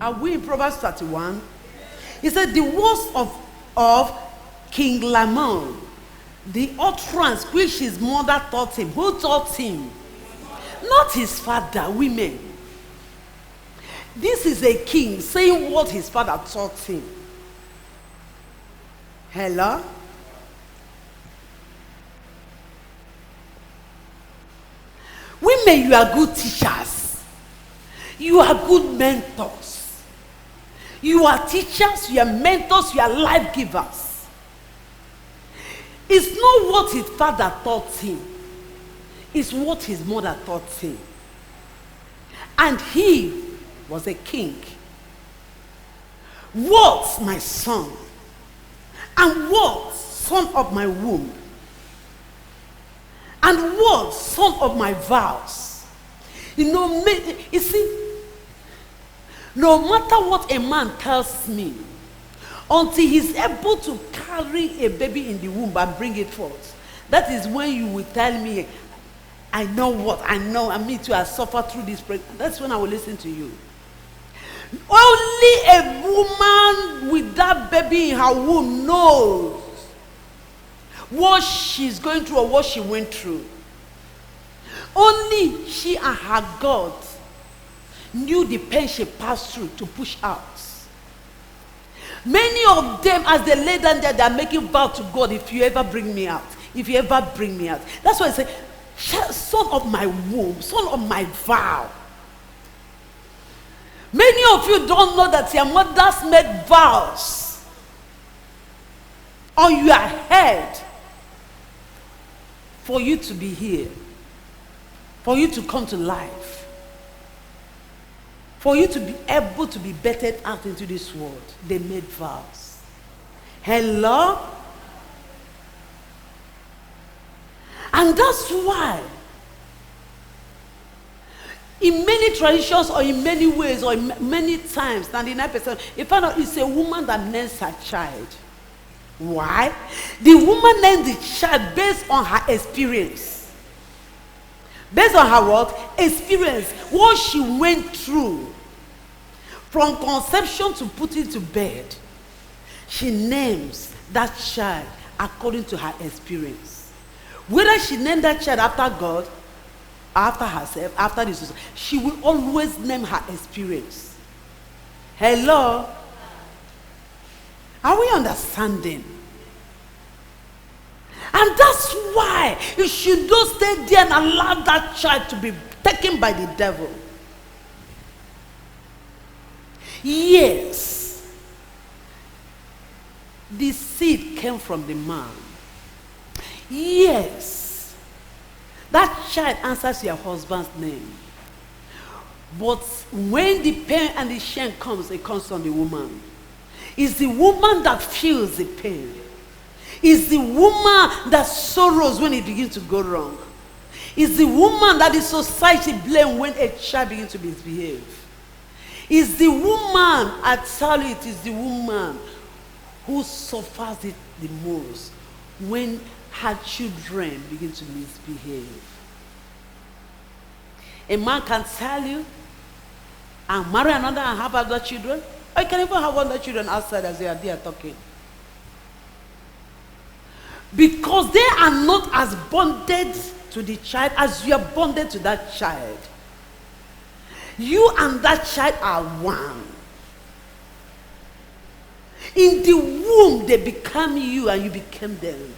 Are we in Proverbs 31? He said, the words of King Lamon, the utterance which his mother taught him. Who taught him? Not his father, women. This is a king saying what his father taught him. Hello? Women, you are good teachers. You are good mentors. You are teachers, you are mentors, you are life givers. It's not what his father taught him. It's what his mother taught him. And he was a king. What, my son? And what, son of my womb? And what, son of my vows? You see, no matter what a man tells me, until he's able to carry a baby in the womb and bring it forth, that is when you will tell me, I know what I know, and me too, I suffer through this pregnancy. That's when I will listen to you. Only a woman with that baby in her womb knows what she's going through or what she went through. Only she and her God knew the pain she passed through to push out. Many of them, as they lay down there, they are making vow to God, if you ever bring me out, if you ever bring me out. That's why I say, son of my womb, son of my vow. Many of you don't know that your mothers made vows on your head for you to be here, for you to come to life, for you to be able to be bettered out into this world. They made vows. Hello? And that's why in many traditions or in many ways or in many times, 99%, you find out it's a woman that names her child. Why? The woman names the child based on her experience. Based on her what? Experience. What she went through. From conception to putting to bed. She names that child according to her experience. Whether she named that child after God, after herself, after this, she will always name her experience. Hello? Are we understanding? And that's why you should not stay there and allow that child to be taken by the devil. Yes, the seed came from the man. Yes, that child answers your husband's name. But when the pain and the shame comes, it comes from the woman. It's the woman that feels the pain. It's the woman that sorrows when it begins to go wrong. It's the woman that the society blames when a child begins to misbehave. It's the woman, I tell you, it is the woman who suffers it the most when her children begin to misbehave. A man can tell you, and marry another and have other children. Or you can even have other children outside as they are there talking. Because they are not as bonded to the child as you are bonded to that child. You and that child are one. In the womb, they become you and you become them.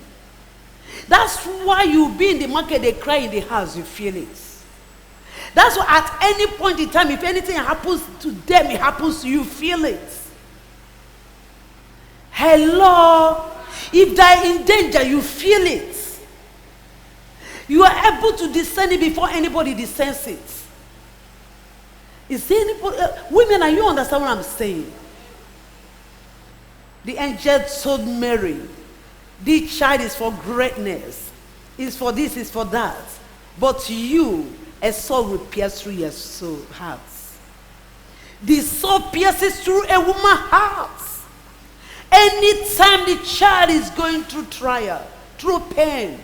That's why you be in the market, they cry in the house, you feel it. That's why at any point in time, if anything happens to them, it happens to you, feel it. Hello? If they're in danger, you feel it. You are able to discern it before anybody discerns it. Is there anybody, women, are you understand what I'm saying? The angel told Mary, this child is for greatness. It's for this, it's for that. But you, a sword will pierce through your soul, heart. The sword pierces through a woman's heart. Anytime the child is going through trial, through pain,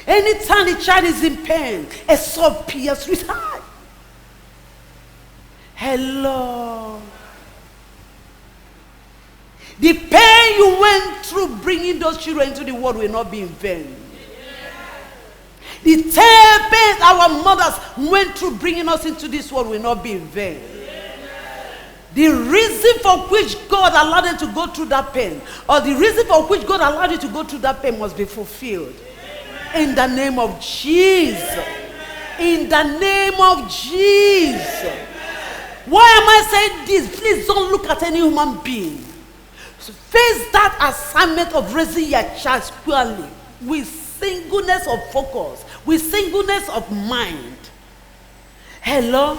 anytime the child is in pain, a sword pierces through his heart. Hello. The pain you went through bringing those children into the world will not be in vain. The pain our mothers went through bringing us into this world will not be in vain. The reason for which God allowed them to go through that pain, or the reason for which God allowed you to go through that pain, must be fulfilled. In the name of Jesus. In the name of Jesus. Why am I saying this? Please don't look at any human being. Face that assignment of raising your child squarely with singleness of focus, with singleness of mind. Hello?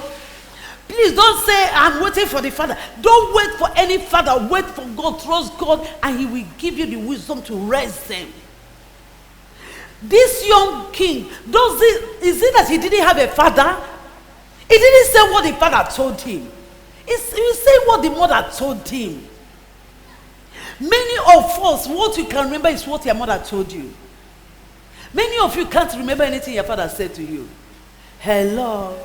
Please don't say, I'm waiting for the Father. Don't wait for any father. Wait for God. Trust God, and He will give you the wisdom to raise them. This young king, is it that he didn't have a father? He didn't say what the father told him. He said what the mother told him. Many of us, what you can remember is what your mother told you. Many of you can't remember anything your father said to you. Hello.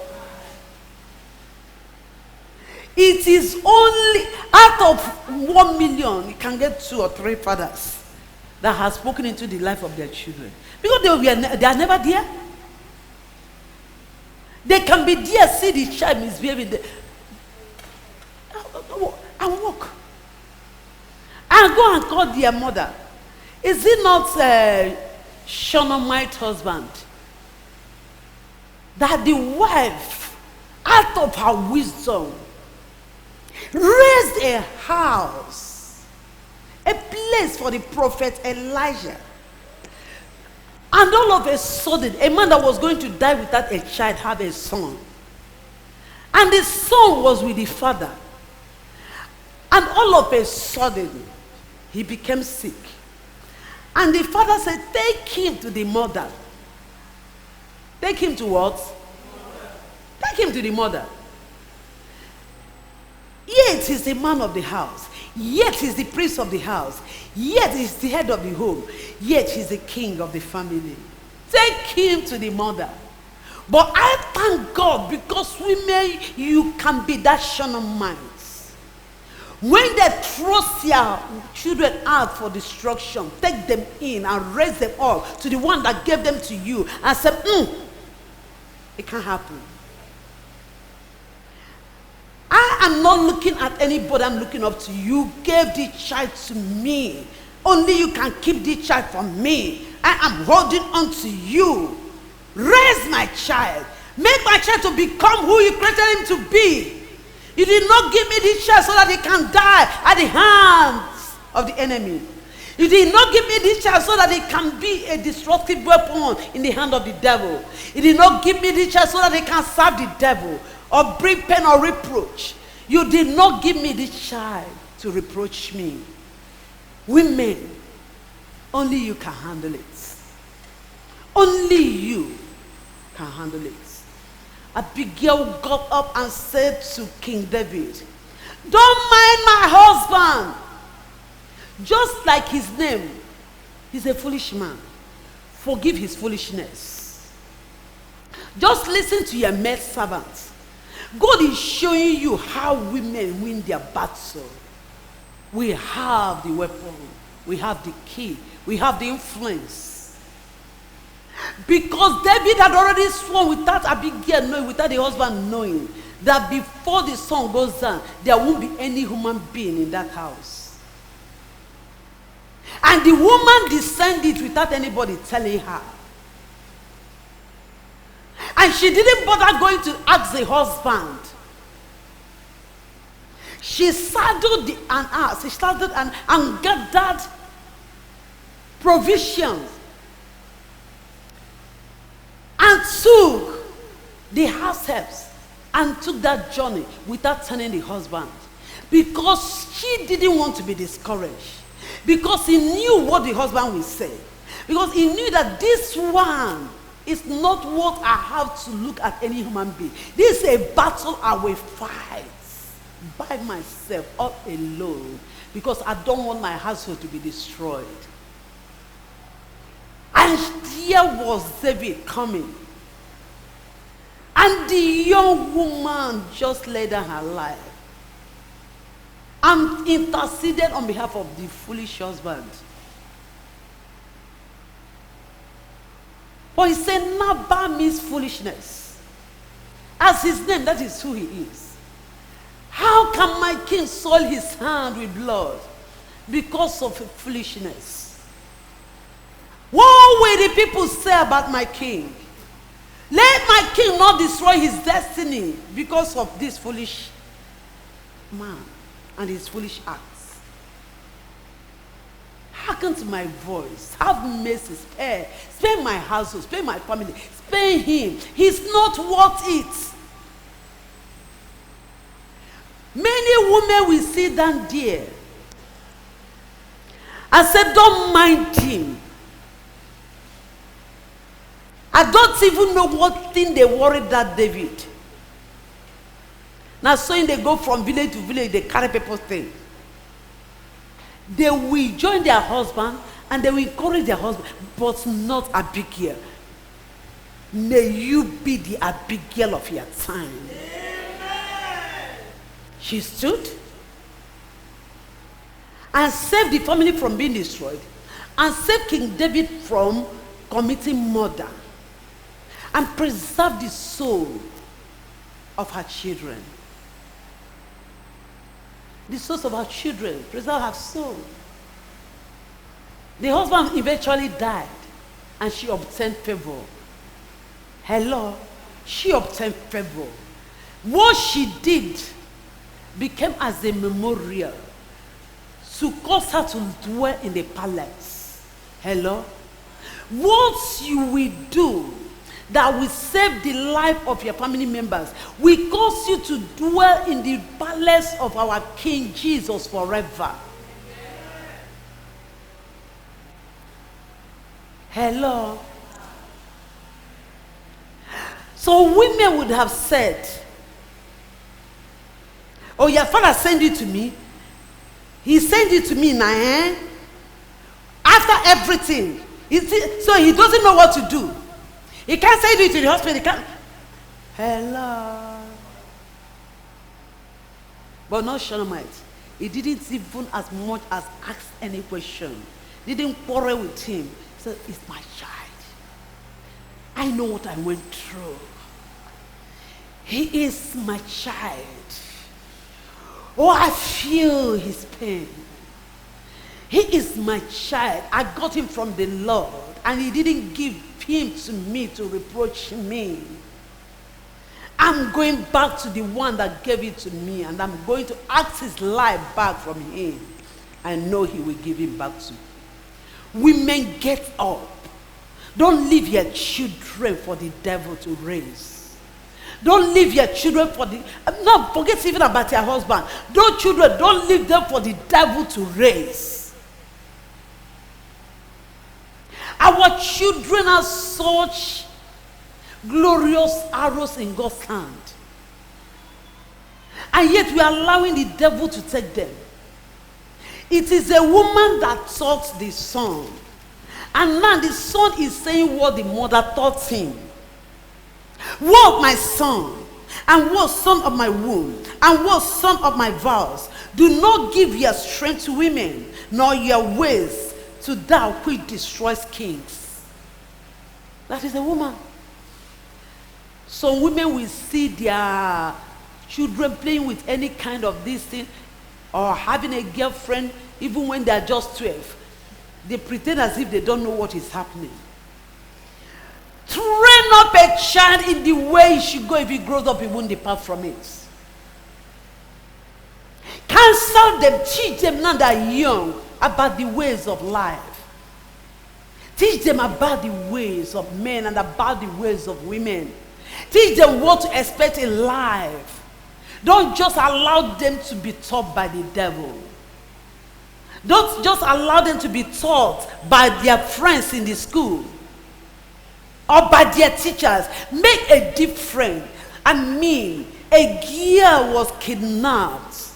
It is only out of 1 million, you can get 2 or 3 fathers that have spoken into the life of their children. Because they are never there. They can be there, see the child misbehaving, and walk. And go and call their mother. Is it not Shunammite husband? That the wife, out of her wisdom, raised a house, a place for the prophet Elijah. And all of a sudden, a man that was going to die without a child had a son. And the son was with the father. And all of a sudden, he became sick. And the father said, take him to the mother. Take him to what? Take him to the mother. Yet he's the man of the house. Yet he's the priest of the house. Yet he's the head of the home. Yet he's the king of the family. Take him to the mother. But I thank God, because women, you can be that Shunammite. When they thrust their children out for destruction, take them in and raise them up to the one that gave them to you and say, it can't happen. I am not looking at anybody, I'm looking up to you. You gave the child to me. Only you can keep the child from me. I am holding on to you. Raise my child. Make my child to become who you created him to be. You did not give me this child so that he can die at the hands of the enemy. You did not give me this child so that it can be a destructive weapon in the hand of the devil. You did not give me this child so that it can serve the devil or bring pain or reproach. You did not give me this child to reproach me. Women, only you can handle it. Only you can handle it. Abigail got up and said to King David, don't mind my husband. Just like his name, he's a foolish man. Forgive his foolishness. Just listen to your maid servants. God is showing you how women win their battle. We have the weapon. We have the key. We have the influence. Because David had already sworn without Abigail knowing, without the husband knowing, that before the sun goes down, there won't be any human being in that house. And the woman discerned it without anybody telling her. And she didn't bother going to ask the husband. She saddled an ass. She saddled and gathered provisions. And took the house helps and took that journey without telling the husband. Because she didn't want to be discouraged. Because he knew what the husband would say. Because he knew that this one is not what I have to look at any human being. This is a battle I will fight by myself, all alone. Because I don't want my household to be destroyed. And here was David coming. And the young woman just laid down her life and interceded on behalf of the foolish husband. But he said, Nabal means foolishness. As his name, that is who he is. How can my king soil his hand with blood? Because of foolishness. What will the people say about my king? Let my king not destroy his destiny because of this foolish man and his foolish acts. Hearken to my voice. Have mercy. Spare my household. Spare my family. Spare him. He's not worth it. Many women will sit down there and say, don't mind him. I don't even know what thing they worried that David. Now, so they go from village to village, they carry people's things. They will join their husband and they will encourage their husband, but not Abigail. May you be the Abigail of your time. Amen. She stood and saved the family from being destroyed and saved King David from committing murder and preserved the soul of her children. The souls of her children, preserve her soul. The husband eventually died and she obtained favor. Hello, she obtained favor. What she did became as a memorial to cause her to dwell in the palace. Hello, what you will do that will save the life of your family members will cause you to dwell in the palace of our King Jesus forever. Hello. So women would have said, oh, your father sent it to me. He sent it to me now, eh? After everything. So he doesn't know what to do. He can't send it to the hospital. He can't. Hello. But not Shunammite. He didn't even as much as ask any question. Didn't quarrel with him. He said, it's my child. I know what I went through. He is my child. Oh, I feel his pain. He is my child. I got him from the Lord, and he didn't give him to me to reproach me. I'm going back to the one that gave it to me, and I'm going to ask his life back from him. I know he will give him back to me. Women, get up. Don't leave your children for the devil to raise. Don't leave your children for the... No, forget even about your husband. Those children, don't leave them for the devil to raise. Our children are such glorious arrows in God's hand. And yet we are allowing the devil to take them. It is a woman that taught the son. And now the son is saying what the mother taught him. What, my son, and what son of my womb, and what son of my vows, do not give your strength to women, nor your ways to thou which destroys kings. That is a woman. Some women will see their children playing with any kind of this thing, or having a girlfriend even when they are just 12. They pretend as if they don't know what is happening. Train up a child in the way he should go. If he grows up, he won't depart from it. Counsel them, teach them now that are young about the ways of life. Teach them about the ways of men and about the ways of women. Teach them what to expect in life. Don't just allow them to be taught by the devil. Don't just allow them to be taught by their friends in the school or by their teachers. Make a difference. A girl was kidnapped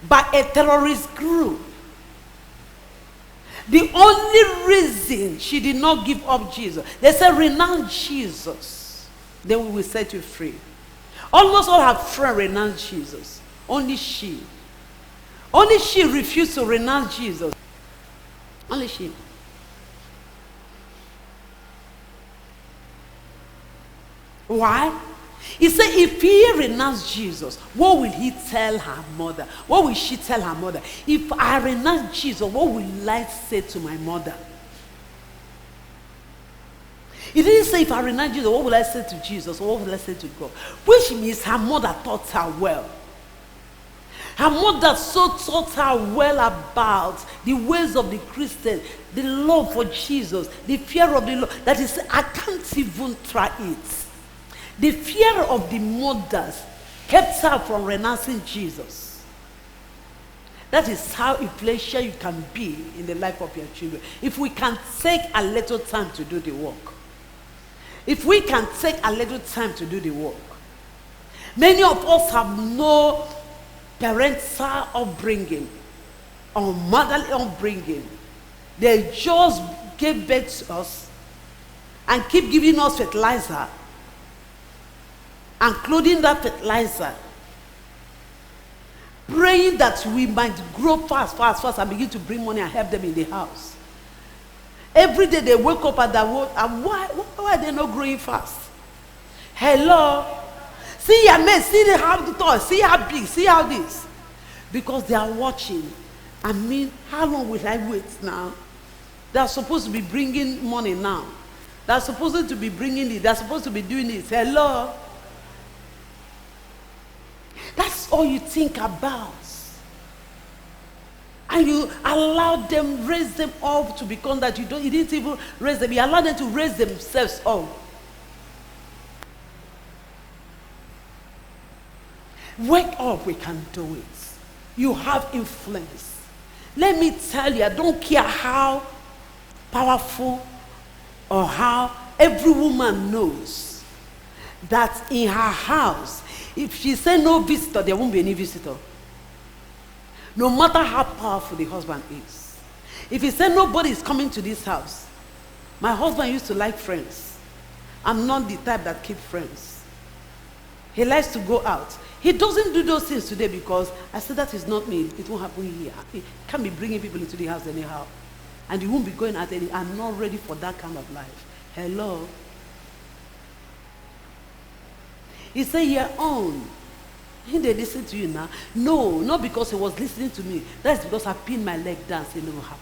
by a terrorist group. The only reason she did not give up Jesus, they said, renounce Jesus. then we will set you free. Almost all her friends renounced Jesus. Only she. Only she refused to renounce Jesus. Only she. Why? He said, if he renounced Jesus, what will he tell her mother? What will she tell her mother? If I renounce Jesus, what will I say to my mother? He didn't say, if I renounce Jesus, what will I say to Jesus? Or what will I say to God? Which means her mother taught her well. Her mother so taught her well about the ways of the Christian, the love for Jesus, the fear of the Lord. That is, I can't even try it. The fear of the mothers kept her from renouncing Jesus. That is how influential you can be in the life of your children. If we can take a little time to do the work. If we can take a little time to do the work. Many of us have no parental upbringing or motherly upbringing. They just gave birth to us and keep giving us fertilizer and clothing that fertilizer, praying that we might grow fast and begin to bring money and help them in the house. Every day they wake up at that work, and why are they not growing fast? Hello? See your men, see how the toy, see how big, see how this. Because they are watching. I mean, how long will I wait now? They are supposed to be bringing money now. They are supposed to be bringing it. They are supposed to be doing it. Hello? That's all you think about. And you allow them, raise them up to become that. You didn't even raise them. You allow them to raise themselves up. Wake up, we can do it. You have influence. Let me tell you, I don't care how powerful or how every woman knows that in her house, if she says no visitor, there won't be any visitor. No matter how powerful the husband is. If he said nobody is coming to this house, my husband used to like friends. I'm not the type that keeps friends. He likes to go out. He doesn't do those things today because I said that is not me. It won't happen here. He can't be bringing people into the house anyhow. And you won't be going out any. I'm not ready for that kind of life. Hello? He said, your own. Didn't they listen to you now? No, not because he was listening to me. That's because I pinned my leg down, so it never happened.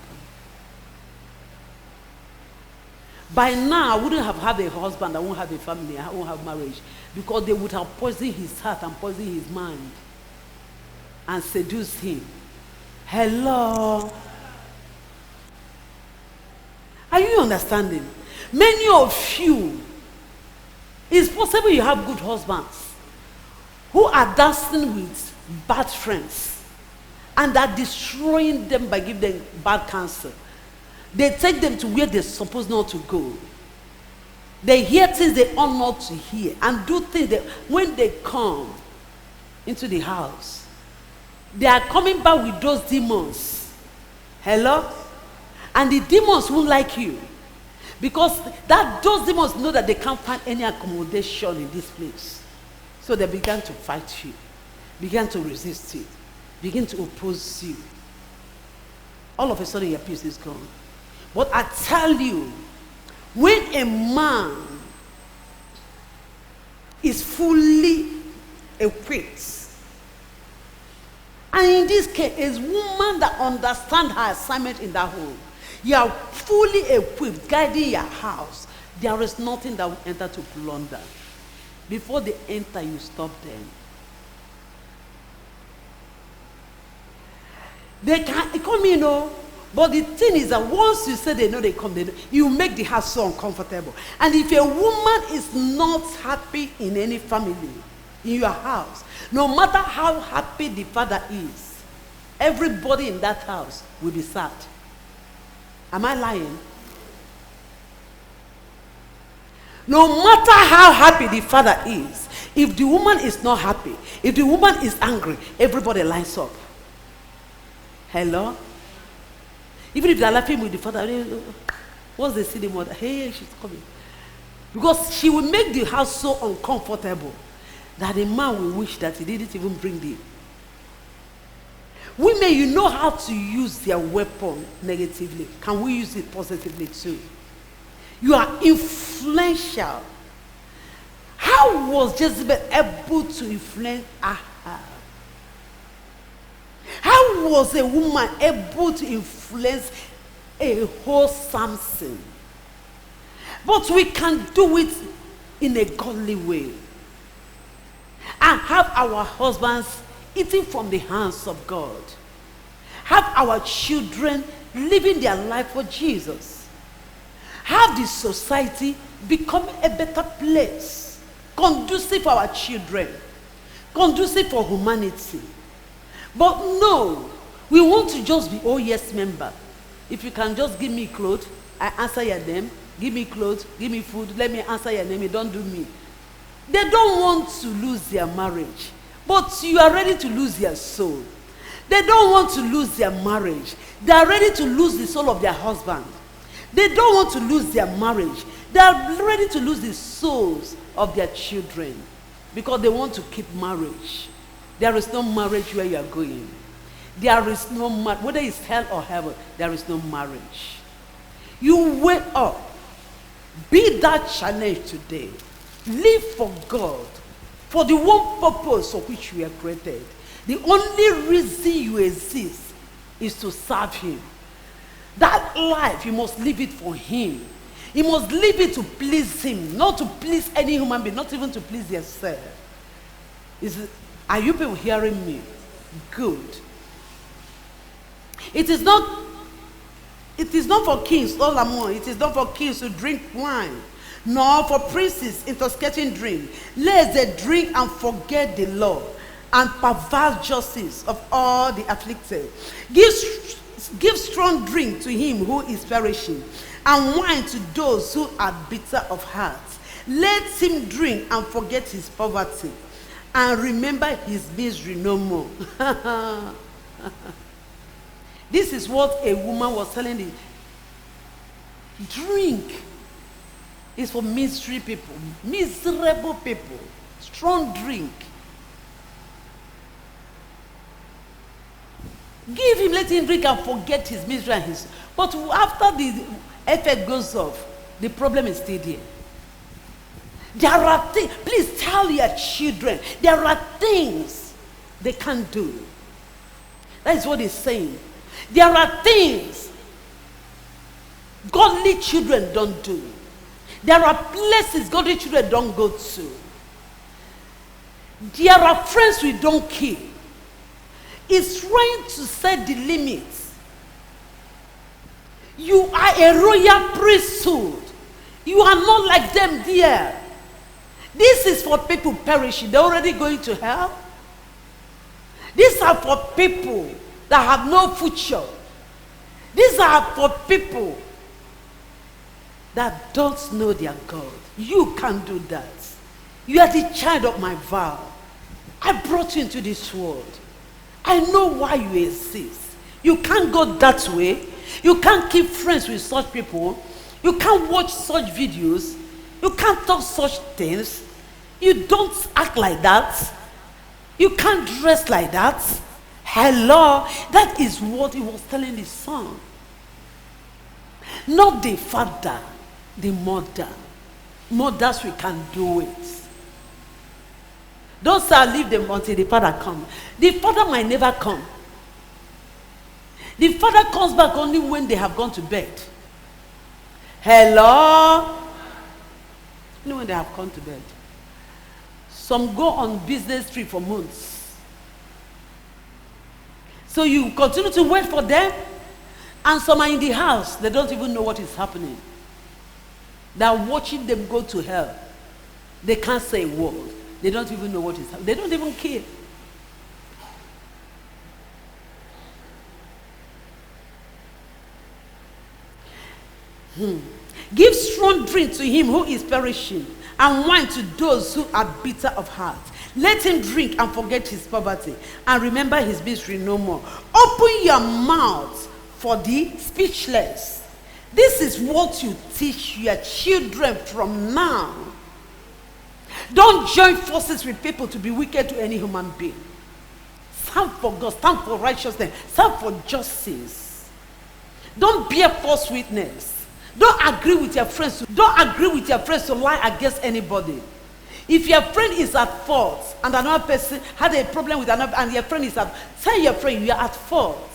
By now, I wouldn't have had a husband, I won't have a family, I won't have marriage. Because they would have poisoned his heart and poisoned his mind. And seduced him. Hello? Are you understanding? Many of you, it's possible you have good husbands who are dancing with bad friends and are destroying them by giving them bad counsel. They take them to where they're supposed not to go. They hear things they ought not to hear and do things that when they come into the house, they are coming back with those demons. Hello? And the demons won't like you. Because those demons know that they can't find any accommodation in this place. So they began to fight you, began to resist you, begin to oppose you. All of a sudden your peace is gone. But I tell you, when a man is fully equipped, and in this case, a woman that understands her assignment in that home, you are fully equipped, guiding your house, there is nothing that will enter to plunder. Before they enter, you stop them. They can come in, but the thing is that once you say they know they come, you make the house so uncomfortable. And if a woman is not happy in any family, in your house, no matter how happy the father is, everybody in that house will be sad. Am I lying? No matter how happy the father is, if the woman is not happy, if the woman is angry, everybody lines up. Hello? Even if they're laughing with the father, once they see the mother, hey, she's coming. Because she will make the house so uncomfortable that the man will wish that he didn't even bring the. Women, you know how to use their weapon negatively. Can we use it positively too? You are influential. How was Jezebel able to influence Ahab? How was a woman able to influence a whole Samson? But we can do it in a godly way. And have our husbands eating from the hands of God. Have our children living their life for Jesus. Have the society become a better place, conducive for our children, conducive for humanity. But no, we want to just be, oh yes, member. If you can just give me clothes, I answer your name. Give me clothes, give me food, let me answer your name, you don't do me. They don't want to lose their marriage, but you are ready to lose their soul. They don't want to lose their marriage. They are ready to lose the soul of their husband. They don't want to lose their marriage. They are ready to lose the souls of their children because they want to keep marriage. There is no marriage where you are going. There is no marriage. Whether it's hell or heaven, there is no marriage. You wake up. Be that challenge today. Live for God, for the one purpose for which you were created. The only reason you exist is to serve Him. That life, you must live it for Him. You must live it to please Him, not to please any human being, not even to please yourself. Are you people hearing me? Good. It is not for kings, Solomon. It is not for kings to drink wine, nor for princes intoxicating drink, lest they drink and forget the law and pervert justice of all the afflicted. Give strong drink to him who is perishing, and wine to those who are bitter of heart. Let him drink and forget his poverty, and remember his misery no more. This is what a woman was telling him. Drink is for misery people, miserable people. Strong drink. Give him, let him drink and forget his misery and his. But after the effect goes off, the problem is still there. There are things, please tell your children, there are things they can't do. That is what he's saying. There are things godly children don't do. There are places godly children don't go to. There are friends we don't keep. It's trying to set the limits. You are a royal priesthood. You are not like them, dear. This is for people perishing. They're already going to hell. These are for people that have no future. These are for people that don't know their God. You can't do that. You are the child of my vow. I brought you into this world. I know why you exist. You can't go that way. You can't keep friends with such people. You can't watch such videos. You can't talk such things. You don't act like that. You can't dress like that. Hello. That is what he was telling his son. Not the father, the mother. Mothers, we can do it. Don't say I'll leave them until the father comes. The father might never come. The father comes back only when they have gone to bed. Hello? Only when they have gone to bed. Some go on business trip for months. So you continue to wait for them, and some are in the house. They don't even know what is happening. They are watching them go to hell. They can't say a word. They don't even know what is happening. They don't even care. Give strong drink to him who is perishing, and wine to those who are bitter of heart. Let him drink and forget his poverty, and remember his misery no more. Open your mouth for the speechless. This is what you teach your children from now. Don't join forces with people to be wicked to any human being. Stand for God, stand for righteousness, stand for justice. Don't bear false witness. Don't agree with your friends. Don't agree with your friends to lie against anybody. If your friend is at fault and another person had a problem with another, and your friend is at, tell your friend you are at fault.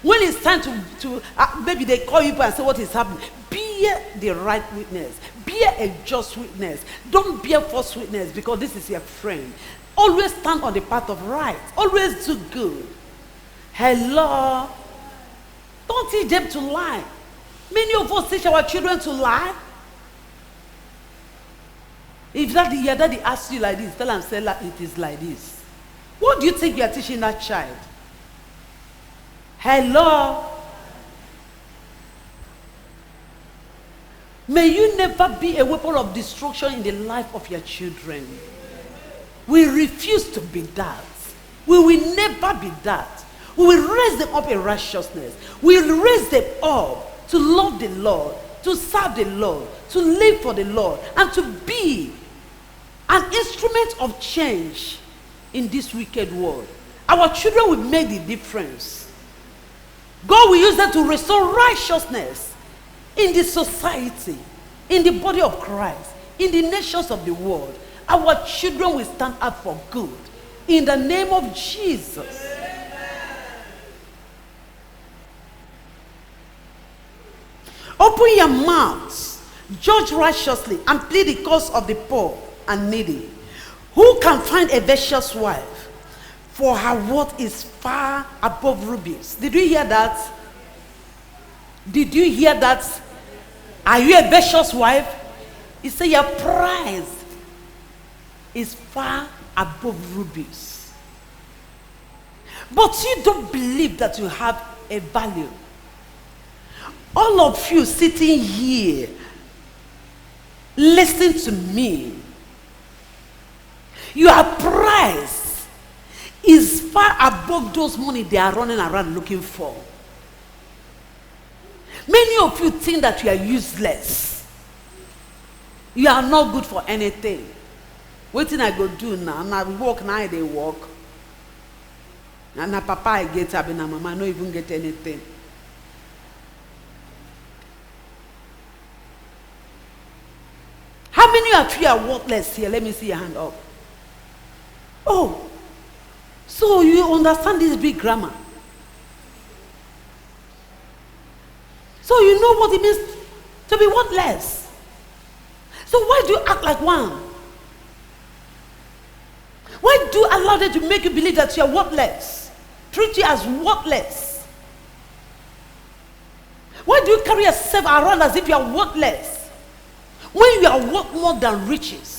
When it's time to maybe they call you and say what is happening, be the right witness. Be a just witness. Don't be a false witness, because this is your friend. Always stand on the path of right. Always do good. Hello. Don't teach them to lie. Many of us teach our children to lie. If your daddy asks you like this, tell him, say, it is like this. What do you think you are teaching that child? Hello. May you never be a weapon of destruction in the life of your children. We refuse to be that. We will never be that. We will raise them up in righteousness. We will raise them up to love the Lord, to serve the Lord, to live for the Lord, and to be an instrument of change in this wicked world. Our children will make the difference. God will use them to restore righteousness in the society, in the body of Christ, in the nations of the world. Our children will stand up for good in the name of Jesus. Open your mouths, judge righteously, and plead the cause of the poor and needy. Who can find a virtuous wife? For her worth is far above rubies. Did you hear that? Did you hear that? Are you a virtuous wife? He said your price is far above rubies. But you don't believe that you have a value. All of you sitting here, listen to me. Your price is far above those money they are running around looking for. Many of you think that you are useless. You are not good for anything. What thing I go do now? Now we walk, now they walk. And now papa I get up and now mama no even get anything. How many of you are worthless here? Let me see your hand up. Oh, so you understand this big grammar. So you know what it means to be worthless. So why do you act like one? Why do you allow them to make you believe that you are worthless? Treat you as worthless. Why do you carry yourself around as if you are worthless? When you are worth more than riches.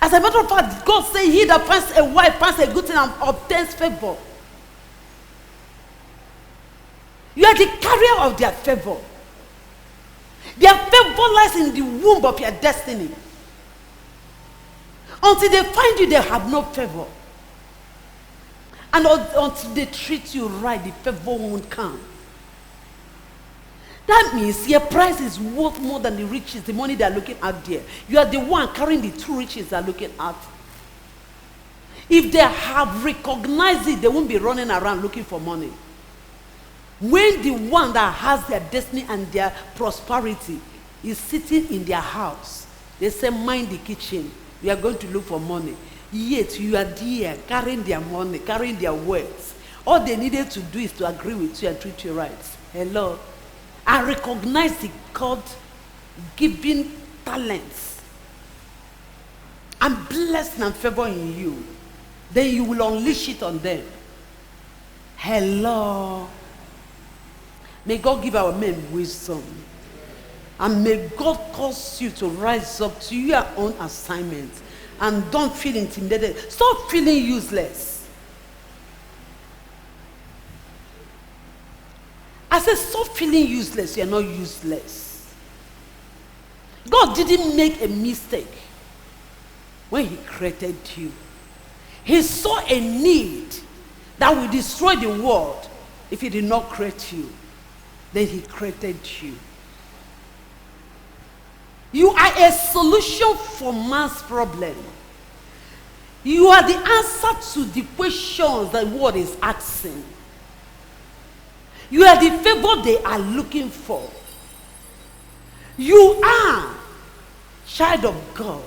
As a matter of fact, God said, he that finds a wife finds a good thing and obtains favor. You are the carrier of their favor. Their favor lies in the womb of your destiny. Until they find you, they have no favor. And until they treat you right, the favor won't come. That means your price is worth more than the riches, the money they are looking at there. You are the one carrying the true riches they are looking at. If they have recognized it, they won't be running around looking for money. When the one that has their destiny and their prosperity is sitting in their house, they say, mind the kitchen. We are going to look for money. Yet you are there carrying their money, carrying their words. All they needed to do is to agree with you and treat you right. Hello. I recognize the God-given talents and blessing and favor in you. Then you will unleash it on them. Hello. May God give our men wisdom. And may God cause you to rise up to your own assignment. And don't feel intimidated. Stop feeling useless. I said, stop feeling useless. You're not useless. God didn't make a mistake when he created you. He saw a need that will destroy the world if he did not create you. Then he created you. You are a solution for man's problem. You are the answer to the questions that world is asking. You are the favor they are looking for. You are child of God.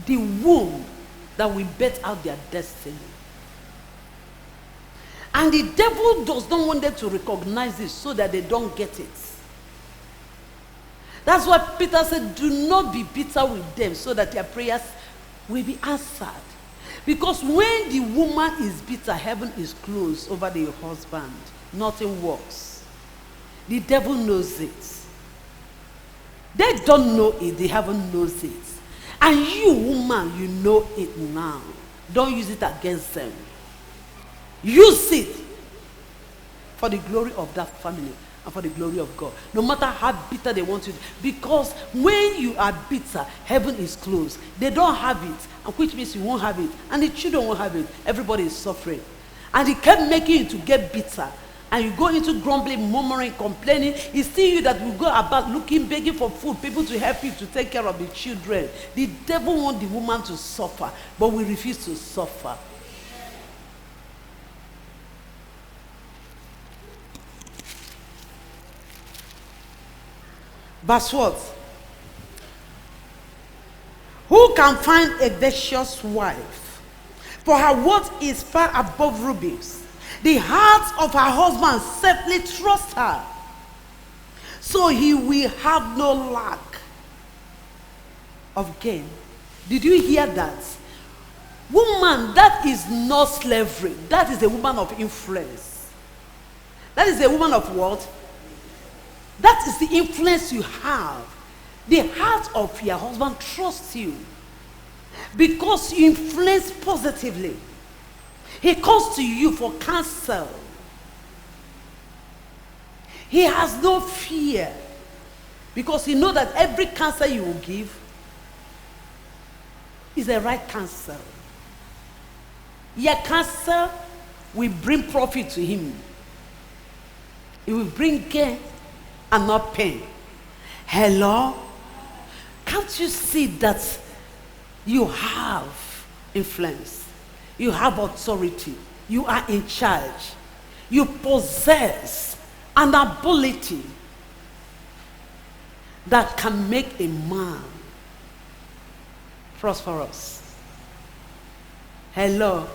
The womb that will birth out their destiny. And the devil does not want them to recognize it so that they don't get it. That's why Peter said, do not be bitter with them so that their prayers will be answered. Because when the woman is bitter, heaven is closed over the husband. Nothing works. The devil knows it. They don't know it, the heaven knows it. And you, woman, you know it now. Don't use it against them. Use it for the glory of that family and for the glory of God. No matter how bitter they want you to. Because when you are bitter, heaven is closed. They don't have it, which means you won't have it. And the children won't have it. Everybody is suffering. And he kept making you to get bitter. And you go into grumbling, murmuring, complaining. It's still you that will go about looking, begging for food, people to help you to take care of the children. The devil wants the woman to suffer, but we refuse to suffer. Verse what? Who can find a virtuous wife? For her worth is far above rubies. The heart of her husband safely trusts her, so he will have no lack of gain. Did you hear that? Woman, that is not slavery. That is a woman of influence. That is a woman of what? That is the influence you have. The heart of your husband trusts you because you influence positively. He comes to you for counsel. He has no fear because he knows that every counsel you will give is the right counsel. Your counsel will bring profit to him. It will bring gain and not pain. Hello? Can't you see that you have influence? You have authority. You are in charge. You possess an ability that can make a man prosperous. Hello?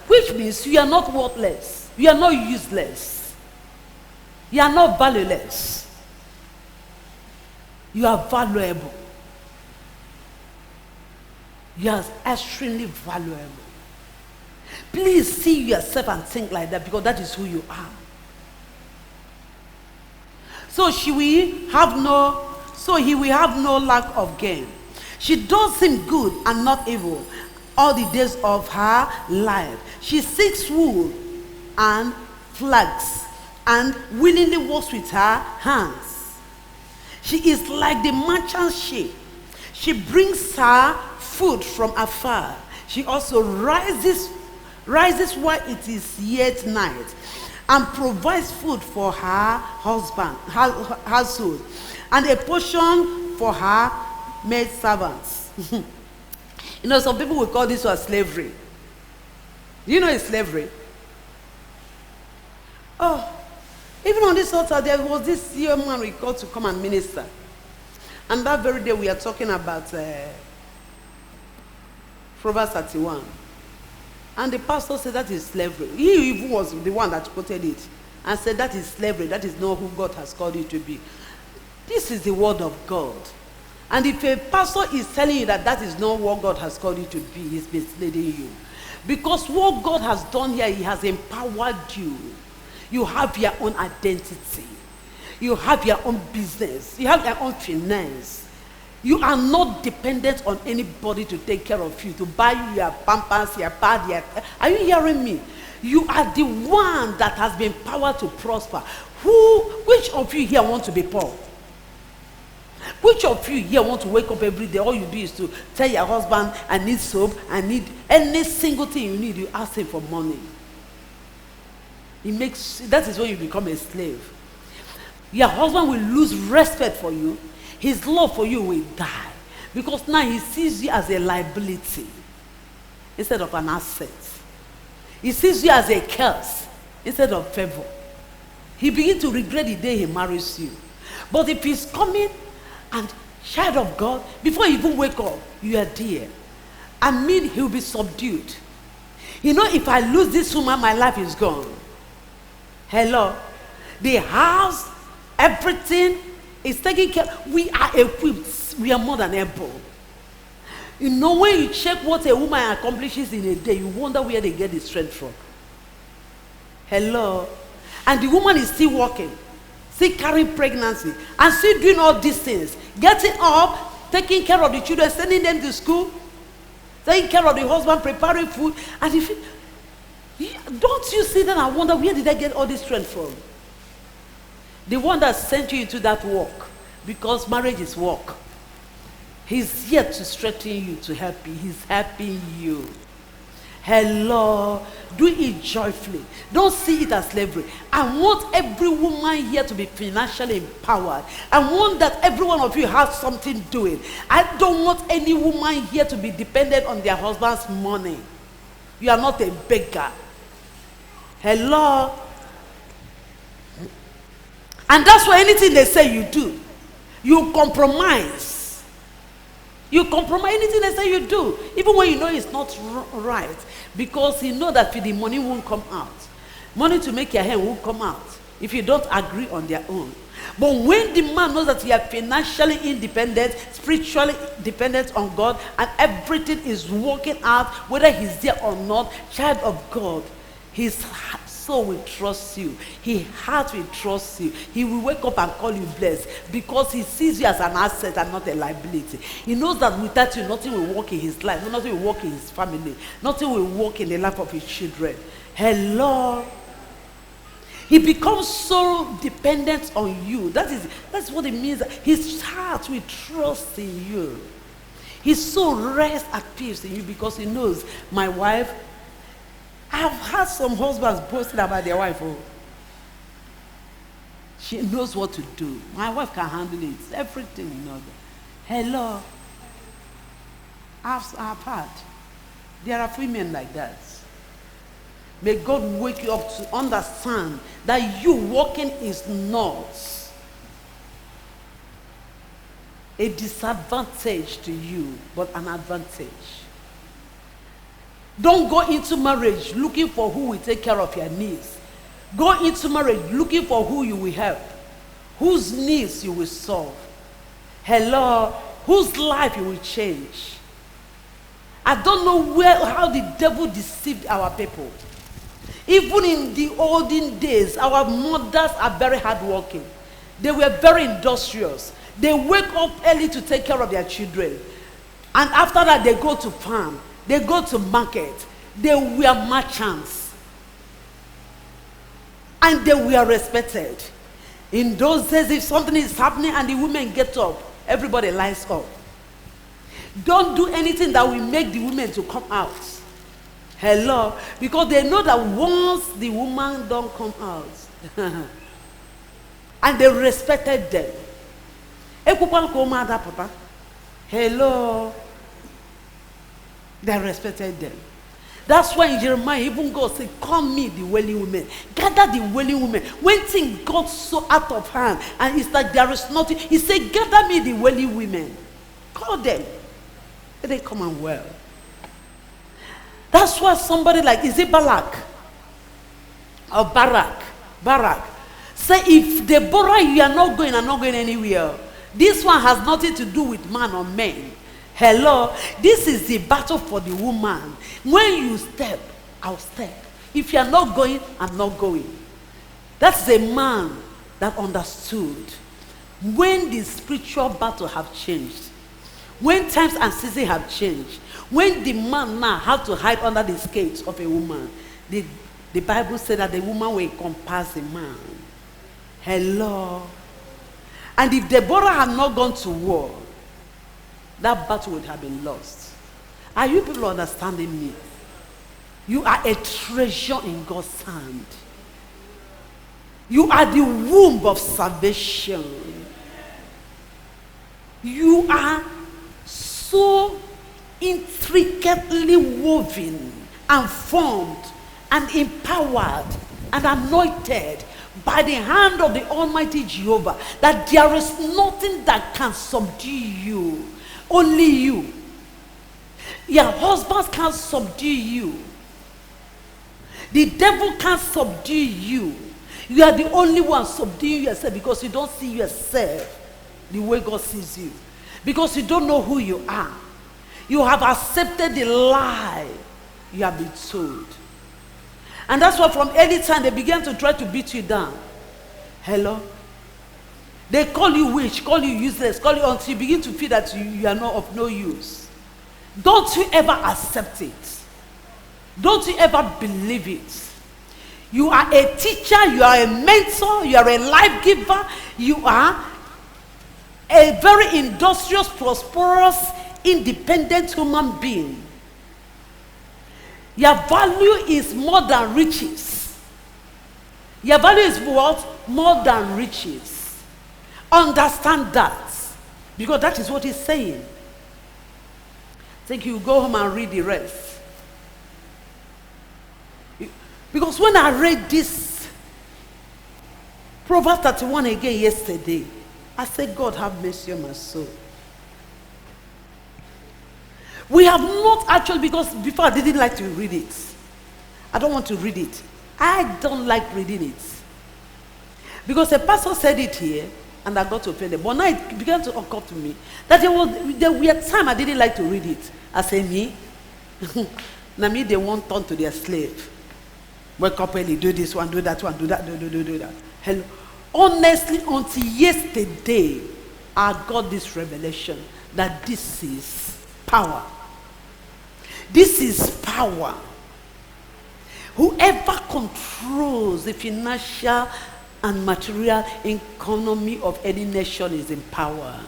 Which means you are not worthless. You are not useless. You are not valueless. You are valuable. You are extremely valuable. Please see yourself and think like that, because that is who you are. So he will have no lack of gain. She does him good and not evil all the days of her life. She seeks wool and flax and willingly works with her hands. She is like the merchant ship. She brings her food from afar. She also rises while it is yet night, and provides food for her husband, her household, and a portion for her maid servants. You know, some people will call this one slavery. You know it's slavery. Oh, even on this altar, there was this young man we called to come and minister. And that very day we are talking about Proverbs 31. And the pastor said that is slavery. He even was the one that quoted it and said that is slavery. That is not who God has called you to be. This is the word of God. And if a pastor is telling you that that is not what God has called you to be, he's misleading you. Because what God has done here, he has empowered you. You have your own identity. You have your own business. You have your own finance. You are not dependent on anybody to take care of you, to buy you your pampers, your pad, your... Are you hearing me? You are the one that has been empowered to prosper. Which of you here want to be poor? Which of you here want to wake up every day? All you do is to tell your husband, I need soap, I need any single thing you need, you ask him for money. That is when you become a slave. Your husband will lose respect for you. His love for you will die. Because now he sees you as a liability instead of an asset. He sees you as a curse instead of favor. He begins to regret the day he marries you. But if he's coming and child of God, before you even wake up, you are there. I mean, he'll be subdued. You know, if I lose this woman, my life is gone. Hello? The house, everything is taken care of. We are equipped. We are more than able. You know, when you check what a woman accomplishes in a day, you wonder where they get the strength from. Hello? And the woman is still working, still carrying pregnancy, and still doing all these things. Getting up, taking care of the children, sending them to school, taking care of the husband, preparing food. And if don't you see that? I wonder, where did I get all this strength from? The one that sent you into that work, because marriage is work. He's here to strengthen you, to help you. He's helping you. Hello. Do it joyfully. Don't see it as slavery. I want every woman here to be financially empowered. I want that every one of you has something doing. I don't want any woman here to be dependent on their husband's money. You are not a beggar. Hello. And that's why anything they say you do, you compromise. You compromise anything they say you do, even when you know it's not right, because you know that the money won't come out. Money to make your hair won't come out if you don't agree on their own. But when the man knows that you are financially independent, spiritually dependent on God, and everything is working out, whether he's there or not, child of God, his soul will trust you. His heart will trust you. He will wake up and call you blessed, because he sees you as an asset and not a liability. He knows that without you, nothing will work in his life, nothing will work in his family, nothing will work in the life of his children. Hello. He becomes so dependent on you. That's what it means. His heart will trust in you. His soul rests at peace in you, because he knows, my wife. I've had some husbands boasting about their wife. Oh, she knows what to do. My wife can handle it. Everything in order. Hello. I've had. There are women like that. May God wake you up to understand that you walking is not a disadvantage to you, but an advantage. Don't go into marriage looking for who will take care of your needs. Go into marriage looking for who you will help, whose needs you will solve. Hello, whose life you will change. I don't know how the devil deceived our people. Even in the olden days, our mothers are very hardworking. They were very industrious. They wake up early to take care of their children. And after that, they go to farm. They go to market. They were merchants. And they were respected. In those days, if something is happening and the women get up, everybody lies up. Don't do anything that will make the women to come out. Hello. Because they know that once the woman don't come out, and they respected them. Hello. They respected them. That's why in Jeremiah, even God said, call me the wailing women. Gather the wailing women. When things got so out of hand, and it's like there is nothing, he said, gather me the wailing women. Call them. They come and well. That's why somebody like, is it Balak? Or Barak. Say, if Deborah, you are not going, I'm not going anywhere. This one has nothing to do with man or men. Hello, this is the battle for the woman. When you step, I'll step. If you are not going, I'm not going. That's a man that understood when the spiritual battle have changed, when times and seasons have changed, when the man now have to hide under the skirts of a woman, the Bible said that the woman will encompass the man. Hello. And if Deborah had not gone to war, that battle would have been lost. Are you people understanding me? You are a treasure in God's hand. You are the womb of salvation. You are so intricately woven and formed and empowered and anointed by the hand of the Almighty Jehovah that there is nothing that can subdue you. Only you. Your husbands can't subdue you. The devil can't subdue you. You are the only one subduing yourself because you don't see yourself the way God sees you. Because you don't know who you are. You have accepted the lie you have been told. And that's why from any time they began to try to beat you down. Hello? They call you witch, call you useless, call you until you begin to feel that you are not of no use. Don't you ever accept it. Don't you ever believe it. You are a teacher, you are a mentor, you are a life giver, you are a very industrious, prosperous, independent human being. Your value is more than riches. Your value is what? More than riches. Understand that. Because that is what he's saying. I think you go home and read the rest. Because when I read this Proverbs 31 again yesterday, I said, God have mercy on my soul. We have not actually, because before I didn't like to read it. I don't want to read it. I don't like reading it. Because a pastor said it here, and I got offended. But now it began to occur to me that there were times I didn't like to read it. I said, me? Now me, they won't turn to their slave. Wake up early, do this one, do that one, do that, do that. Hello. Honestly, until yesterday, I got this revelation that this is power. This is power. Whoever controls the financial and material economy of any nation is in power.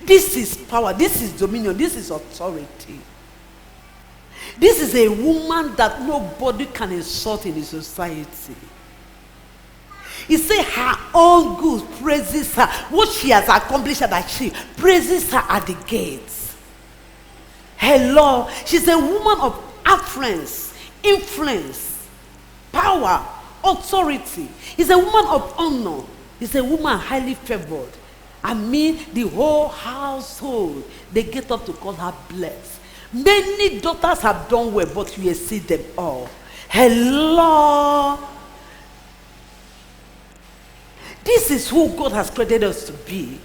This is power. This is dominion. This is authority. This is a woman that nobody can insult in the society. He said her own good praises her. What she has accomplished and achieved praises her at the gates. Hello. She's a woman of affluence, influence, power, authority. She's a woman of honor. She's a woman highly favored. I mean, the whole household, they get up to call her blessed. Many daughters have done well, but you see them all. Hello. This is who God has created us to be.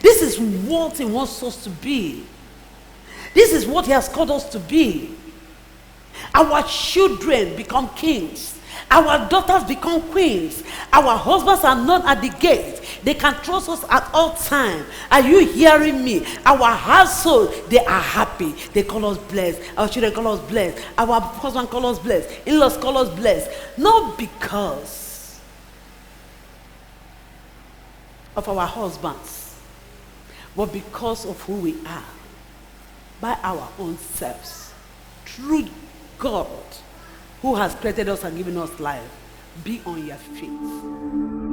This is what he wants us to be. This is what he has called us to be. Our children become kings. Our daughters become queens. Our husbands are not at the gate. They can trust us at all times. Are you hearing me? Our household, they are happy. They call us blessed. Our children call us blessed. Our husband call us blessed. In-laws call us blessed. Not because of our husbands, but because of who we are. By our own selves. Through God, who has created us and given us life. Be on your feet.